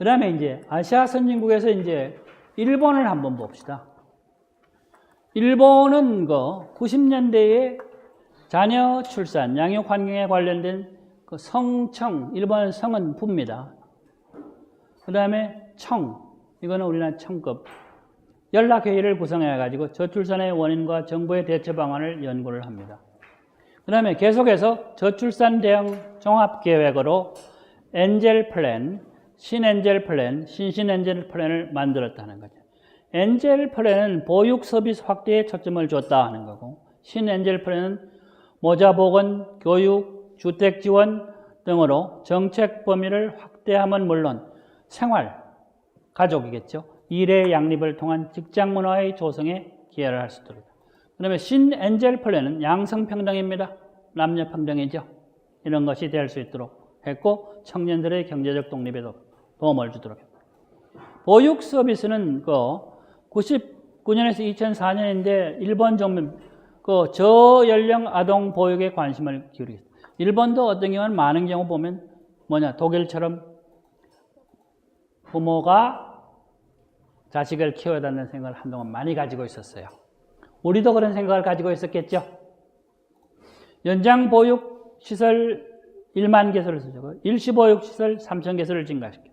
그 다음에 이제 아시아 선진국에서 이제 일본을 한번 봅시다. 일본은 90년대에 자녀 출산, 양육 환경에 관련된 그 성청, 일본은 성은 부입니다. 그 다음에 청, 이거는 우리나라 청급. 연락회의를 구성해가지고 저출산의 원인과 정부의 대처 방안을 연구를 합니다. 그 다음에 계속해서 저출산 대응 종합계획으로 엔젤 플랜, 신엔젤 플랜, 신신엔젤 플랜을 만들었다는 거죠. 엔젤 플랜은 보육 서비스 확대에 초점을 줬다 하는 거고, 신엔젤 플랜은 모자 보건, 교육, 주택 지원 등으로 정책 범위를 확대함은 물론 생활, 가족이겠죠. 일의 양립을 통한 직장 문화의 조성에 기여를 할 수 있도록. 그 다음에 신엔젤 플랜은 양성평등입니다. 남녀평등이죠. 이런 것이 될 수 있도록 했고, 청년들의 경제적 독립에도 도움을 주도록 했다. 보육 서비스는 99년에서 2004년인데 일본 정부 저연령 아동 보육에 관심을 기울이겠다. 일본도 어떤 경우는 많은 경우 보면 독일처럼 부모가 자식을 키워야 한다는 생각을 한동안 많이 가지고 있었어요. 우리도 그런 생각을 가지고 있었겠죠. 연장 보육 시설 1만 개소를 쓰고 일시보육 시설 3천 개소를 증가시켜.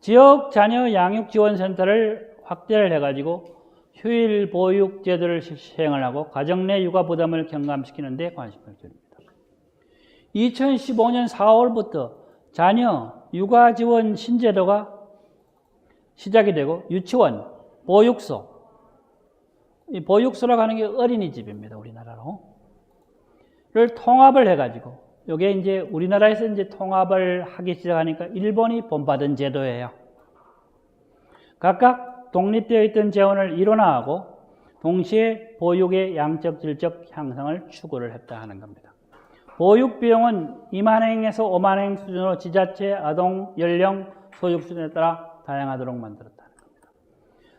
지역 자녀 양육 지원 센터를 확대를 해가지고 휴일 보육 제도를 시행을 하고 가정 내 육아 부담을 경감시키는 데 관심을 기울입니다. 2015년 4월부터 자녀 육아 지원 신제도가 시작이 되고 유치원, 보육소, 이 보육소라고 하는 게 어린이집입니다. 우리나라로. 를 통합을 해가지고 이게 이제 우리나라에서 이제 통합을 하기 시작하니까 일본이 본받은 제도예요. 각각 독립되어 있던 재원을 일원화하고 동시에 보육의 양적 질적 향상을 추구를 했다 하는 겁니다. 보육 비용은 2만행에서 5만행 수준으로 지자체, 아동, 연령, 소육 수준에 따라 다양하도록 만들었다는 겁니다.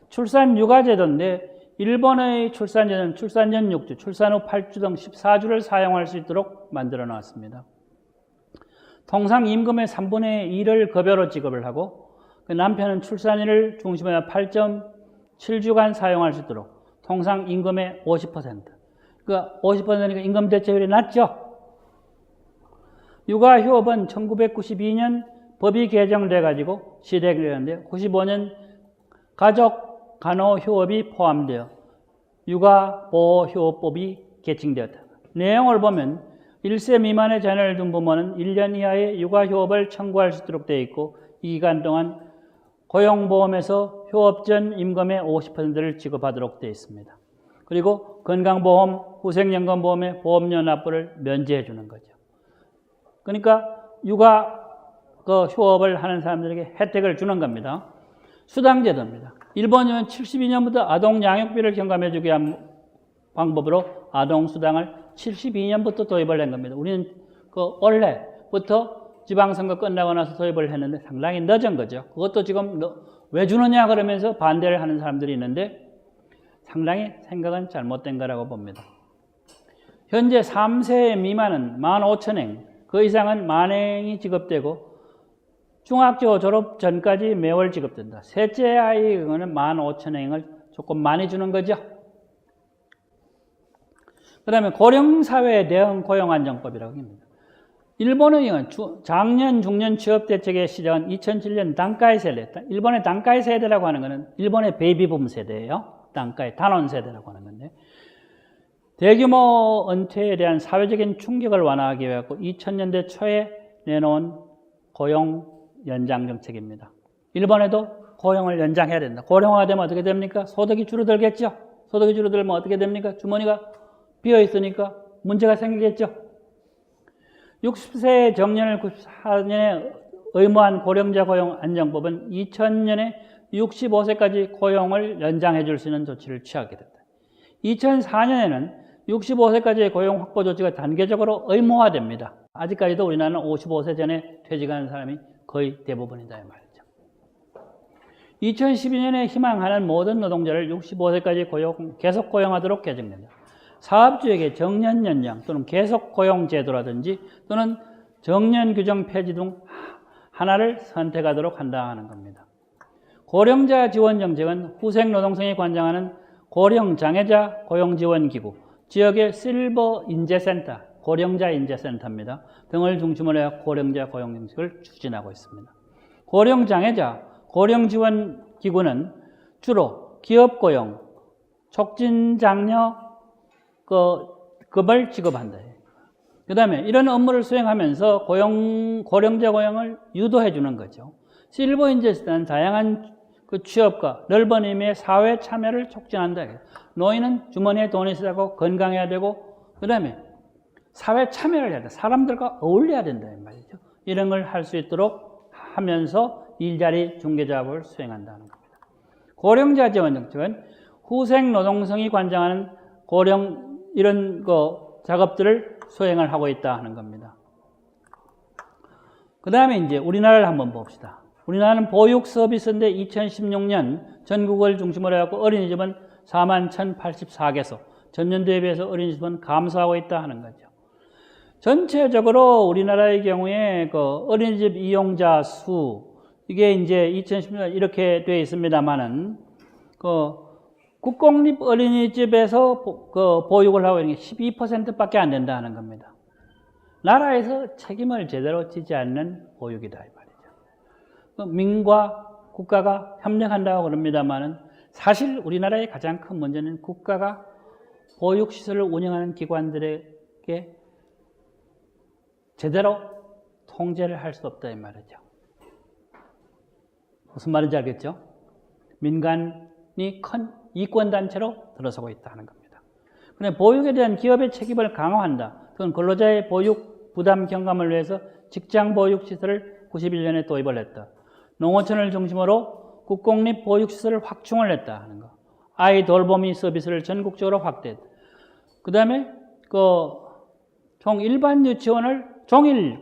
출산 육아제도인데 일본의 출산제도는 출산 전 6주, 출산 후 8주 등 14주를 사용할 수 있도록 만들어 놨습니다. 통상 임금의 3분의 1을 급여로 지급을 하고 그 남편은 출산일을 중심으로 8.7주간 사용할 수 있도록 통상 임금의 50%. 그러니까 50%니까 임금 대체율이 낮죠? 육아휴업은 1992년 법이 개정돼가지고 시행되었는데 95년 가족 간호휴업이 포함되어 육아보호휴업법이 개정되었다. 내용을 보면 1세 미만의 자녀를 둔 부모는 1년 이하의 육아휴업을 청구할 수 있도록 되어 있고 이 기간 동안 고용보험에서 휴업 전 임금의 50%를 지급하도록 되어 있습니다. 그리고 건강보험, 후생연금보험의 보험료 납부를 면제해 주는 거죠. 그러니까 육아 휴업을 하는 사람들에게 혜택을 주는 겁니다. 수당제도입니다. 일본은 72년부터 아동 양육비를 경감해 주기 위한 방법으로 아동수당을 72년부터 도입을 한 겁니다. 우리는 올해부터 지방선거 끝나고 나서 도입을 했는데 상당히 늦은 거죠. 그것도 지금 왜 주느냐 그러면서 반대를 하는 사람들이 있는데 상당히 생각은 잘못된 거라고 봅니다. 현재 3세 미만은 15,000행, 그 이상은 만행이 지급되고 중학교 졸업 전까지 매월 지급된다. 셋째 아이 그거는 15,000행을 조금 많이 주는 거죠. 그 다음에 고령사회 대응 고용안정법이라고 합니다. 일본은 작년 중년 취업대책에 시작한 2007년 단가이 세대, 일본의 단가이 세대라고 하는 것은 일본의 베이비붐 세대예요. 단가이 단원 세대라고 하는 건데 대규모 은퇴에 대한 사회적인 충격을 완화하기 위해 2000년대 초에 내놓은 고용 연장 정책입니다. 일본에도 고용을 연장해야 된다. 고령화가 되면 어떻게 됩니까? 소득이 줄어들겠죠. 소득이 줄어들면 어떻게 됩니까? 주머니가 비어 있으니까 문제가 생기겠죠. 60세 정년을 94년에 의무한 고령자 고용 안정법은 2000년에 65세까지 고용을 연장해 줄 수 있는 조치를 취하게 됐다. 2004년에는 65세까지의 고용 확보 조치가 단계적으로 의무화됩니다. 아직까지도 우리나라는 55세 전에 퇴직하는 사람이 거의 대부분이다 이 말이죠. 2012년에 희망하는 모든 노동자를 65세까지 계속 고용하도록 개정된다. 사업주에게 정년 연장 또는 계속 고용 제도라든지 또는 정년 규정 폐지 등 하나를 선택하도록 한다 하는 겁니다. 고령자 지원 정책은 후생노동성이 관장하는 고령장애자 고용지원기구, 지역의 실버 인재센터, 고령자 인재센터입니다. 등을 중심으로 해 고령자 고용정책을 추진하고 있습니다. 고령장애자 고령지원기구는 주로 기업고용, 촉진장려 급을 지급한다. 그 다음에 이런 업무를 수행하면서 고령자 고용을 유도해 주는 거죠. 실버 인재센터는 다양한 그 취업과 넓은 의미의 사회 참여를 촉진한다. 노인은 주머니에 돈이 있어야 건강해야 되고, 그 다음에 사회 참여를 해야 돼. 사람들과 어울려야 된다. 말이죠. 이런 걸 할 수 있도록 하면서 일자리 중개작업을 수행한다는 겁니다. 고령자 지원 정책은 후생 노동성이 관장하는 고령 이런 작업들을 수행을 하고 있다 하는 겁니다. 그 다음에 이제 우리나라를 한번 봅시다. 우리나라는 보육 서비스인데 2016년 전국을 중심으로 해갖고 어린이집은 41,084개소, 전년도에 비해서 어린이집은 감소하고 있다 하는 거죠. 전체적으로 우리나라의 경우에 그 어린이집 이용자 수, 이게 이제 2016년 이렇게 되어 있습니다만은, 국공립 어린이집에서 보육을 하고 있는 게 12%밖에 안 된다 하는 겁니다. 나라에서 책임을 제대로 지지 않는 보육이다. 민과 국가가 협력한다고 그럽니다만은 사실 우리나라의 가장 큰 문제는 국가가 보육시설을 운영하는 기관들에게 제대로 통제를 할 수 없다 이 말이죠. 무슨 말인지 알겠죠? 민간이 큰 이권단체로 들어서고 있다는 겁니다. 그런데 보육에 대한 기업의 책임을 강화한다. 그건 근로자의 보육 부담 경감을 위해서 직장보육시설을 91년에 도입을 했다. 농어촌을 중심으로 국공립 보육시설을 확충을 했다 하는 거. 아이 돌보미 서비스를 전국적으로 확대했다. 그 다음에 총 일반 유치원을 종일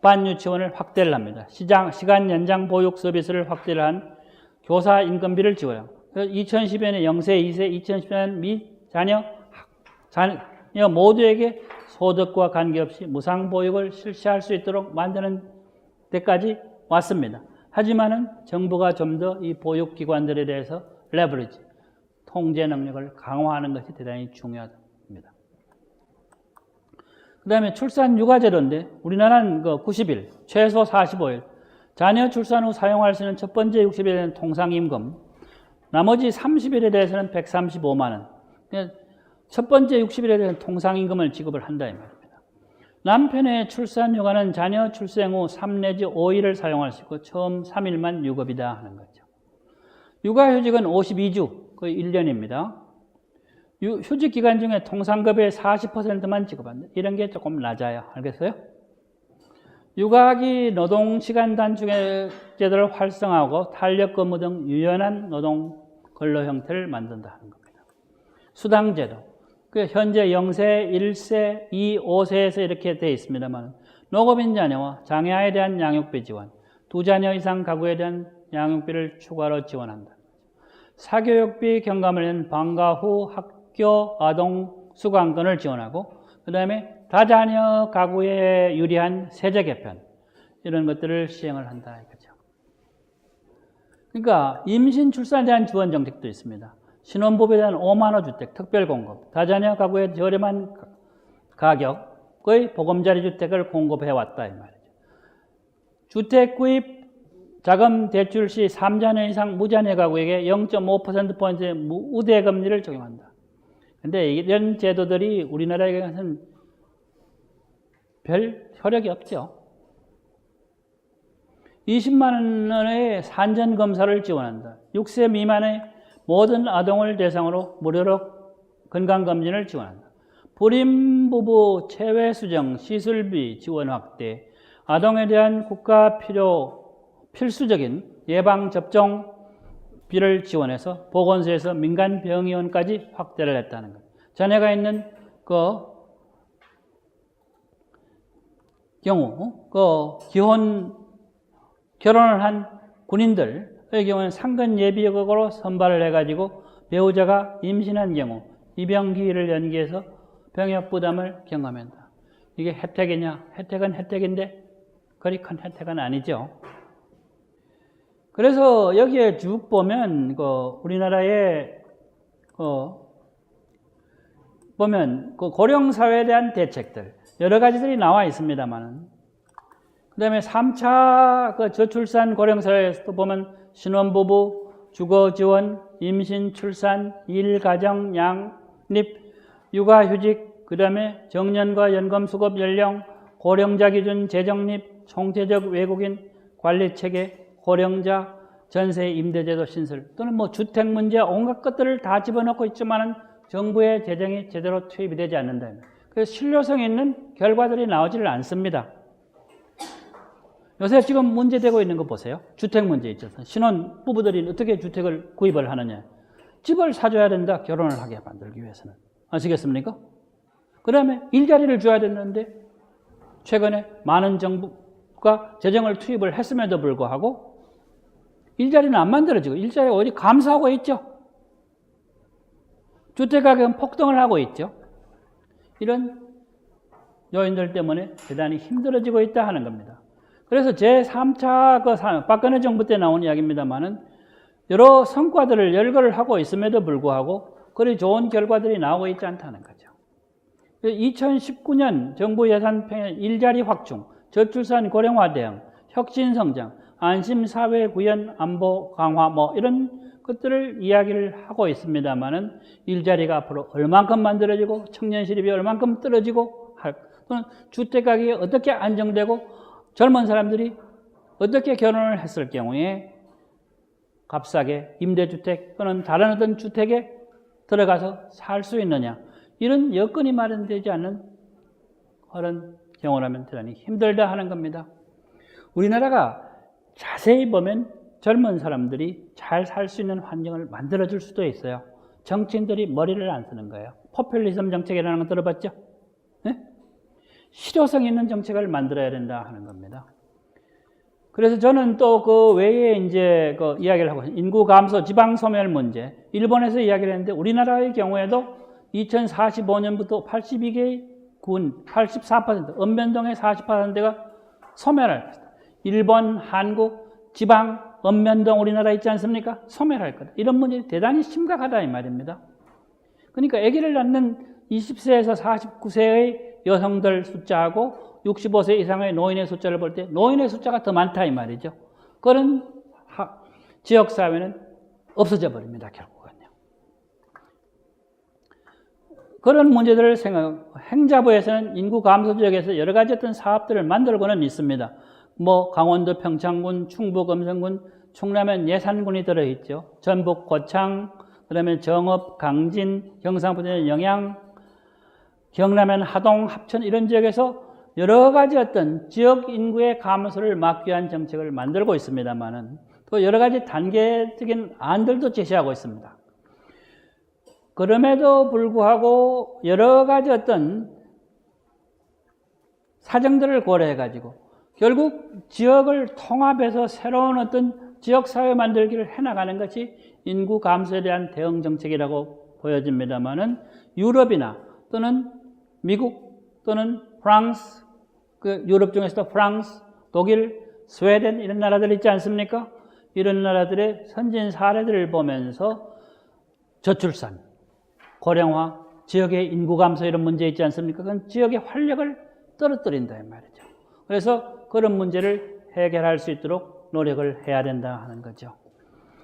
반 유치원을 확대를 합니다. 시간 연장 보육 서비스를 확대를 한 교사 인건비를 지원하고 2010년에 0세, 2세, 2010년 미 자녀 모두에게 소득과 관계없이 무상 보육을 실시할 수 있도록 만드는 데까지 왔습니다. 하지만은 정부가 좀 더 이 보육기관들에 대해서 레버리지, 통제 능력을 강화하는 것이 대단히 중요합니다. 그 다음에 출산 육아제도인데 우리나라는 90일, 최소 45일, 자녀 출산 후 사용할 수 있는 첫 번째 60일에는 통상임금, 나머지 30일에 대해서는 135만 원, 첫 번째 60일에 대해서는 통상임금을 지급을 한다 이 말입니다. 남편의 출산 휴가는 자녀 출생 후 3 내지 5일을 사용할 수 있고 처음 3일만 유급이다 하는 거죠. 육아휴직은 52주, 거의 1년입니다. 휴직 기간 중에 통상급의 40%만 지급한다. 이런 게 조금 낮아요. 알겠어요? 육아기 노동시간 단축 제도를 활성화하고 탄력근무 등 유연한 노동 근로 형태를 만든다 하는 겁니다. 수당제도. 현재 0세, 1세, 2, 5세에서 이렇게 되어 있습니다만 노급인 자녀와 장애아에 대한 양육비 지원, 2자녀 이상 가구에 대한 양육비를 추가로 지원한다. 사교육비 경감을 낸 방과 후 학교 아동 수강권을 지원하고 그 다음에 다자녀 가구에 유리한 세제 개편 이런 것들을 시행을 한다 이거죠. 그러니까 임신 출산에 대한 지원 정책도 있습니다. 신혼부부에 대한 5만 호 주택 특별 공급, 다자녀 가구에 저렴한 가격의 보금자리 주택을 공급해 왔다 이 말이죠. 주택 구입 자금 대출 시 3자녀 이상 무자녀 가구에게 0.5%포인트의 우대 금리를 적용한다. 근데 이런 제도들이 우리나라에서는 별 효력이 없죠. 20만 원의 산전 검사를 지원한다. 6세 미만의 모든 아동을 대상으로 무료로 건강검진을 지원한다. 불임 부부 체외 수정, 시술비 지원 확대, 아동에 대한 국가 필수적인 예방접종비를 지원해서 보건소에서 민간병의원까지 확대를 했다는 것. 자녀가 있는 경우, 결혼을 한 군인들의 경우는 상근 예비역으로 선발을 해가지고 배우자가 임신한 경우 입영기일을 연기해서 병역 부담을 경감한다. 이게 혜택이냐? 혜택은 혜택인데 그리 큰 혜택은 아니죠. 그래서 여기에 쭉 보면 우리나라에 보면 고령 사회에 대한 대책들 여러 가지들이 나와 있습니다만은, 그다음에 3차 저출산 고령 사회에서도 보면 신혼부부, 주거 지원, 임신, 출산, 일, 가정, 양립, 육아휴직, 그다음에 정년과 연금 수급 연령, 고령자 기준 재정립, 총체적 외국인 관리 체계, 고령자 전세 임대제도 신설 또는 뭐 주택 문제 온갖 것들을 다 집어넣고 있지만은 정부의 재정이 제대로 투입이 되지 않는다. 그래서 실효성 있는 결과들이 나오지를 않습니다. 요새 지금 문제되고 있는 거 보세요. 주택 문제 있죠. 신혼 부부들이 어떻게 주택을 구입을 하느냐. 집을 사줘야 된다. 결혼을 하게 만들기 위해서는. 아시겠습니까? 그 다음에 일자리를 줘야 되는데 최근에 많은 정부가 재정을 투입을 했음에도 불구하고 일자리는 안 만들어지고 일자리가 어디 감소하고 있죠. 주택가격은 폭등을 하고 있죠. 이런 요인들 때문에 대단히 힘들어지고 있다 하는 겁니다. 그래서 제3차 박근혜 정부 때 나온 이야기입니다만은 여러 성과들을 열거를 하고 있음에도 불구하고 그리 좋은 결과들이 나오고 있지 않다는 거죠. 2019년 정부 예산 편의 일자리 확충, 저출산 고령화 대응, 혁신 성장, 안심 사회 구현 안보 강화 뭐 이런 것들을 이야기를 하고 있습니다만은 일자리가 앞으로 얼만큼 만들어지고 청년 실업이 얼만큼 떨어지고 또는 주택 가격이 어떻게 안정되고 젊은 사람들이 어떻게 결혼을 했을 경우에 값싸게 임대주택 또는 다른 어떤 주택에 들어가서 살 수 있느냐, 이런 여건이 마련되지 않는 그런 경우라면 대단히 힘들다 하는 겁니다. 우리나라가 자세히 보면 젊은 사람들이 잘 살 수 있는 환경을 만들어줄 수도 있어요. 정치인들이 머리를 안 쓰는 거예요. 포퓰리즘 정책이라는 거 들어봤죠? 네? 실효성 있는 정책을 만들어야 된다 하는 겁니다. 그래서 저는 또 그 외에 이제 그 이야기를 하고 있습니다. 인구 감소, 지방 소멸 문제. 일본에서 이야기를 했는데 우리나라의 경우에도 2045년부터 82개의 군, 84%, 읍면동의 40%가 소멸할 것이다. 일본, 한국, 지방, 읍면동 우리나라 있지 않습니까? 소멸할 거다. 이런 문제는 대단히 심각하다 이 말입니다. 그러니까 아기를 낳는 20세에서 49세의 여성들 숫자하고 65세 이상의 노인의 숫자를 볼 때 노인의 숫자가 더 많다 이 말이죠. 그런 지역사회는 없어져 버립니다. 결국은요. 그런 문제들을 행자부에서는 인구 감소 지역에서 여러 가지 어떤 사업들을 만들고는 있습니다. 뭐 강원도 평창군, 충북 음성군, 충남엔 예산군이 들어있죠. 전북 고창, 그다음에 정읍, 강진, 경상북도는 영양, 경남엔 하동, 합천 이런 지역에서 여러 가지 어떤 지역 인구의 감소를 막기 위한 정책을 만들고 있습니다만은 또 여러 가지 단계적인 안들도 제시하고 있습니다. 그럼에도 불구하고 여러 가지 어떤 사정들을 고려해 가지고 결국 지역을 통합해서 새로운 어떤 지역사회 만들기를 해나가는 것이 인구 감소에 대한 대응 정책이라고 보여집니다만은 유럽이나 또는 미국 또는 프랑스, 유럽 중에서도 프랑스, 독일, 스웨덴 이런 나라들 있지 않습니까? 이런 나라들의 선진 사례들을 보면서 저출산, 고령화, 지역의 인구 감소 이런 문제 있지 않습니까? 그건 지역의 활력을 떨어뜨린다 이 말이죠. 그래서 그런 문제를 해결할 수 있도록 노력을 해야 된다 하는 거죠.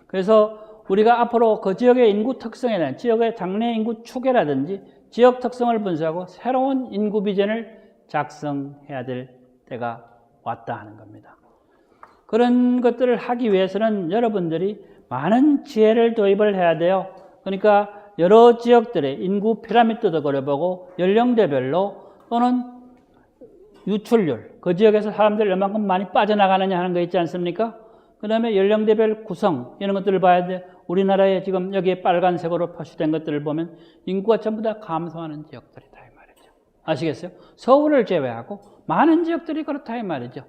그래서 우리가 앞으로 그 지역의 인구 특성에 대한 지역의 장래 인구 추계라든지 지역 특성을 분석하고 새로운 인구 비전을 작성해야 될 때가 왔다 하는 겁니다. 그런 것들을 하기 위해서는 여러분들이 많은 지혜를 도입을 해야 돼요. 그러니까 여러 지역들의 인구 피라미드도 그려보고 연령대별로 또는 유출률, 그 지역에서 사람들이 얼마큼 많이 빠져나가느냐 하는 거 있지 않습니까? 그 다음에 연령대별 구성 이런 것들을 봐야 돼. 우리나라에 지금 여기에 빨간색으로 표시된 것들을 보면 인구가 전부 다 감소하는 지역들이다 이 말이죠. 아시겠어요? 서울을 제외하고 많은 지역들이 그렇다 이 말이죠.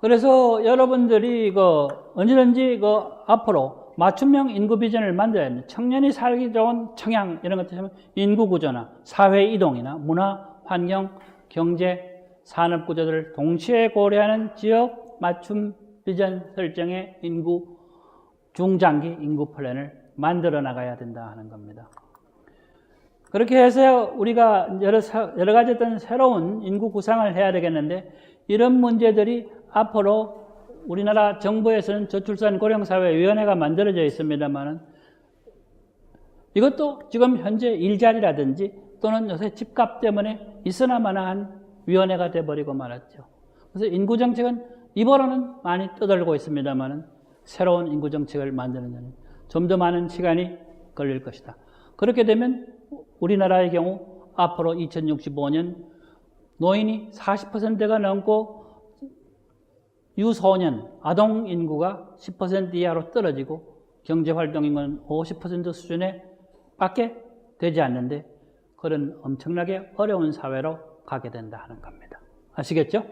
그래서 여러분들이 언제든지 앞으로 맞춤형 인구 비전을 만들어야 합니다. 청년이 살기 좋은 청양 이런 것들 인구 구조나 사회 이동이나 문화, 환경, 경제, 산업 구조들을 동시에 고려하는 지역 맞춤 비전 설정의 인구 중장기 인구 플랜을 만들어 나가야 된다 하는 겁니다. 그렇게 해서 우리가 여러 가지 어떤 새로운 인구 구상을 해야 되겠는데 이런 문제들이 앞으로 우리나라 정부에서는 저출산 고령사회위원회가 만들어져 있습니다만 이것도 지금 현재 일자리라든지 또는 요새 집값 때문에 있으나마나한 위원회가 돼버리고 말았죠. 그래서 인구정책은 입으로는 많이 떠들고 있습니다만 새로운 인구정책을 만드는 데는 좀 더 많은 시간이 걸릴 것이다. 그렇게 되면 우리나라의 경우 앞으로 2065년 노인이 40%가 넘고 유소년, 아동 인구가 10% 이하로 떨어지고 경제활동 인구는 50% 수준에 밖에 되지 않는데 그런 엄청나게 어려운 사회로 가게 된다 하는 겁니다. 아시겠죠?